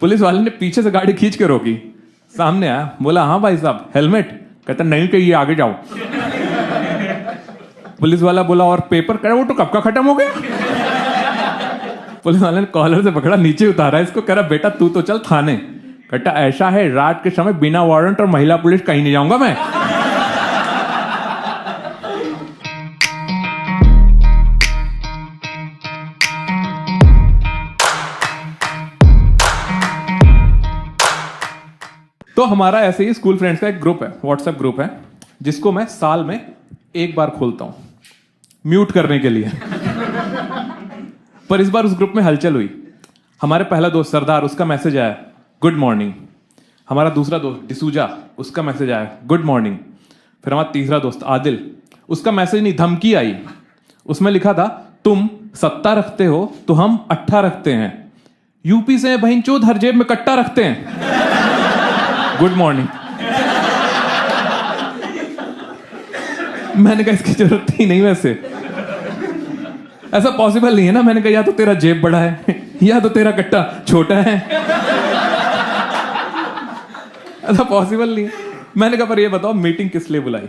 Police वाले ने पीछे से गाड़ी खींच के रोकी, सामने आया, बोला हाँ भाई साहब हेलमेट, कहता नहीं चाहिए आगे जाओ। पुलिस वाला बोला और पेपर, कह वो तो कब का खत्म हो गया। पुलिस वाले ने कॉलर से पकड़ा, नीचे उतारा इसको, कह रहा बेटा तू तो चल थाने। कहता ऐसा है रात के समय बिना वारंट और महिला पुलिस कहीं नहीं जाऊंगा मैं। तो हमारा ऐसे ही स्कूल फ्रेंड्स का एक ग्रुप है, व्हाट्सएप ग्रुप है, जिसको मैं साल में एक बार खोलता हूं म्यूट करने के लिए। पर इस बार उस ग्रुप में हलचल हुई। हमारे पहला दोस्त सरदार, उसका मैसेज आया गुड मॉर्निंग। हमारा दूसरा दोस्त डिसूजा, उसका मैसेज आया गुड मॉर्निंग। फिर हमारा तीसरा दोस्त आदिल, उसका मैसेज नहीं धमकी आई। उसमें लिखा था तुम सत्ता रखते हो तो हम अट्ठा रखते हैं, यूपी से बहन चोद हर जेब में कट्टा रखते हैं। Good morning. मैंने कहा इसकी जरूरत ही नहीं, वैसे ऐसा पॉसिबल नहीं है ना। मैंने कहा या तो तेरा जेब बड़ा है या तो तेरा कट्टा छोटा है, ऐसा पॉसिबल नहीं है। मैंने कहा पर ये बताओ मीटिंग किस लिए बुलाई।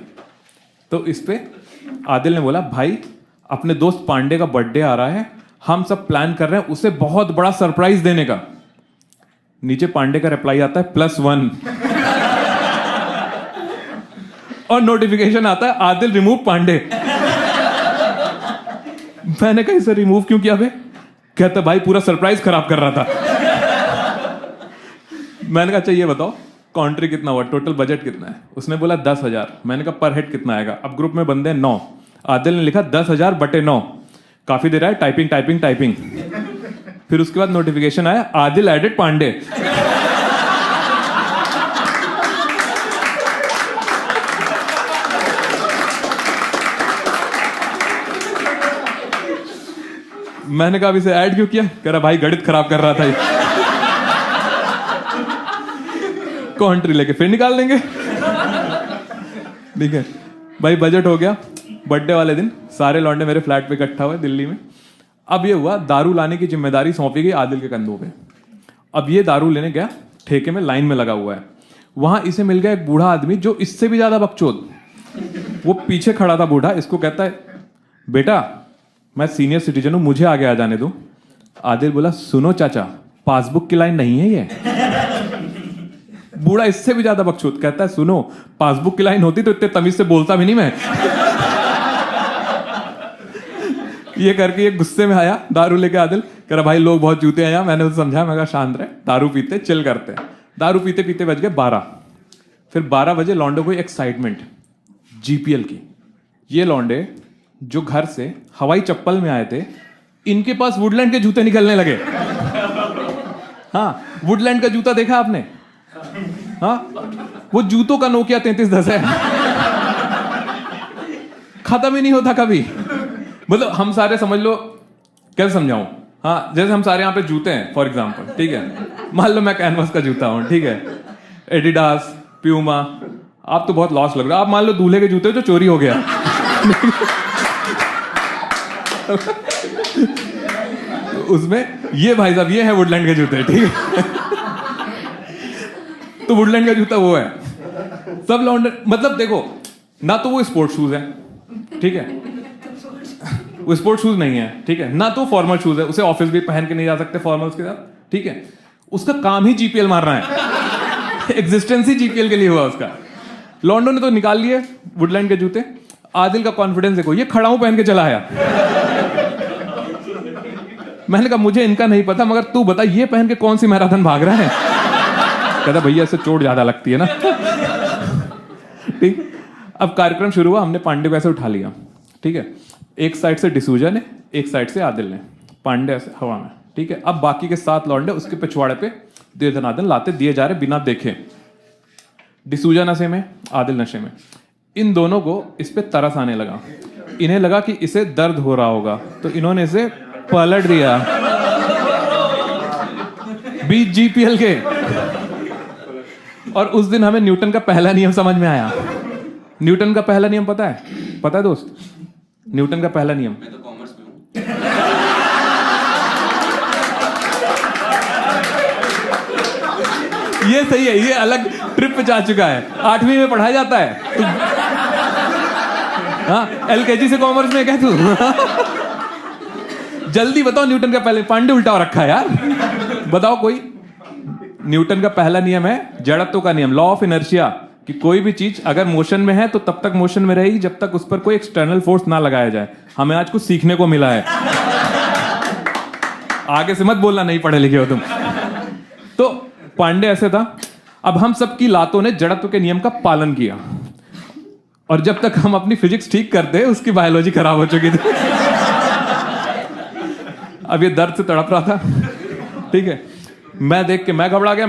तो इस पे आदिल ने बोला भाई अपने दोस्त पांडे का बर्थडे आ रहा है, हम सब प्लान कर रहे हैं उसे बहुत बड़ा सरप्राइज देने का। नीचे पांडे का रिप्लाई आता है +1 और नोटिफिकेशन आता है आदिल रिमूव पांडे। मैंने कहा इसे रिमूव क्यों किया बे? कहता भाई पूरा सरप्राइज खराब कर रहा था। मैंने कहा चाहिए बताओ कॉन्ट्री कितना हुआ, टोटल बजट कितना है? उसने बोला 10,000। मैंने कहा पर हेड कितना आएगा? अब ग्रुप में बंदे 9। आदिल ने लिखा 10,000 बटे 9। काफी देर है टाइपिंग टाइपिंग टाइपिंग। फिर उसके बाद नोटिफिकेशन आया आदिल एडेड पांडे। मैंने कहा इसे ऐड क्यों किया? कह रहा भाई गणित खराब कर रहा था ये। कॉन्ट्री लेके फिर निकाल देंगे। ठीक है भाई, बजट हो गया। बर्थडे वाले दिन सारे लौंडे मेरे फ्लैट पे इकट्ठा हुए दिल्ली में। अब ये हुआ दारू लाने की जिम्मेदारी सौंपी गई आदिल के कंधों पे। अब ये दारू लेने गया, ठेके में लाइन में लगा हुआ है। वहां इसे मिल गया एक बूढ़ा आदमी जो इससे भी ज्यादा बकचोद। वो पीछे खड़ा था बूढ़ा, इसको कहता है बेटा मैं सीनियर सिटीजन हूं, मुझे आगे आ जाने दो। आदिल बोला सुनो चाचा पासबुक की लाइन नहीं है ये। बूढ़ा इससे भी ज्यादा बकचोद, कहता है सुनो पासबुक की लाइन होती तो इतने तमीज से बोलता भी नहीं मैं। ये करके ये गुस्से में आया दारू लेके आदिल, कह रहा भाई लोग बहुत जूते हैं यहाँ। मैंने उसे समझाया, मैं कहा शांत रहे, दारू पीते चिल करते हैं। दारू पीते पीते बज गए 12। फिर 12 बजे लौंडे को एक्साइटमेंट जीपीएल की। ये लौंडे जो घर से हवाई चप्पल में आए थे, इनके पास वुडलैंड के जूते निकलने लगे। हाँ वुडलैंड का जूता देखा आपने? हाँ वो जूतों का नोकिया 3310 है, खत्म ही नहीं होता कभी। मतलब हम सारे समझ लो, कैसे समझाऊं? हाँ जैसे हम सारे यहाँ पे जूते हैं फॉर एग्जांपल, ठीक है? मान लो मैं कैनवस का जूता हूं, ठीक है, एडिडास प्यूमा। आप तो बहुत लॉस लग रहा है। आप मान लो दूल्हे के जूते जो चोरी हो गया। उसमें ये भाई साहब ये है वुडलैंड के जूते, ठीक है? तो वुडलैंड का जूता वो है। सब लौंडे मतलब देखो ना, तो वो स्पोर्ट्स शूज है, ठीक है, वो स्पोर्ट्स शूज नहीं है, ठीक है, ना तो फॉर्मल शूज है, उसे ऑफिस भी पहन के नहीं जा सकते फॉर्मल्स के साथ, ठीक है? उसका काम ही जीपीएल मारना है। एग्जिस्टेंस ही जीपीएल के लिए हुआ उसका। लॉन्डो ने तो निकाल लिए वुडलैंड के जूते। आदिल का कॉन्फिडेंस देखो, ये खड़ा हूं पहन के चला आया। मैंने कहा मुझे इनका नहीं पता, मगर तू बता ये पहन के कौन सी मैराथन भाग रहा है? कहता भैया इससे चोट ज्यादा लगती है ना। ठीक, अब कार्यक्रम शुरू हुआ। हमने पांडे को ऐसे उठा लिया, ठीक है, एक साइड से डिसूजा ने, एक साइड से आदिल ने, पांडे ऐसे हवा में, ठीक है। अब बाकी के 7 लौंडे उसके पिछवाड़े पे दे दनादन लाते दिए जा रहे बिना देखे। डिसूजा नशे में, आदिल नशे में। इन दोनों को इस पे तरस आने लगा। इन्हें लगा कि इसे दर्द हो रहा होगा, तो इन्होंने इसे पलट दिया बीच जीपीएल के। और उस दिन हमें न्यूटन का पहला नियम समझ में आया। न्यूटन का पहला नियम पता है दोस्त? न्यूटन का पहला नियम, मैं तो कॉमर्स में हूं। ये सही है, ये अलग ट्रिप पे जा चुका है। 8वीं में पढ़ाया जाता है। हाँ, LKG से कॉमर्स में क्या तू? जल्दी बताओ, न्यूटन का पहले पांडे उल्टा हो रखा है यार। बताओ कोई। न्यूटन का पहला नियम है जड़त्व का नियम, लॉ ऑफ इनर्शिया, कि कोई भी चीज अगर मोशन में है तो तब तक मोशन में रहेगी जब तक उस पर कोई एक्सटर्नल फोर्स ना लगाया जाए। हमें आज कुछ सीखने को मिला है। आगे से मत बोलना नहीं पढ़े लिखे हो तुम। तो पांडे ऐसे था। अब हम सबकी लातों ने जड़त्व के नियम का पालन किया, और जब तक हम अपनी फिजिक्स ठीक करते उसकी बायोलॉजी खराब हो चुकी थी। अब ये दर्द से तड़प रहा था। ठीक है, मैं देख के मैं घबरा गया।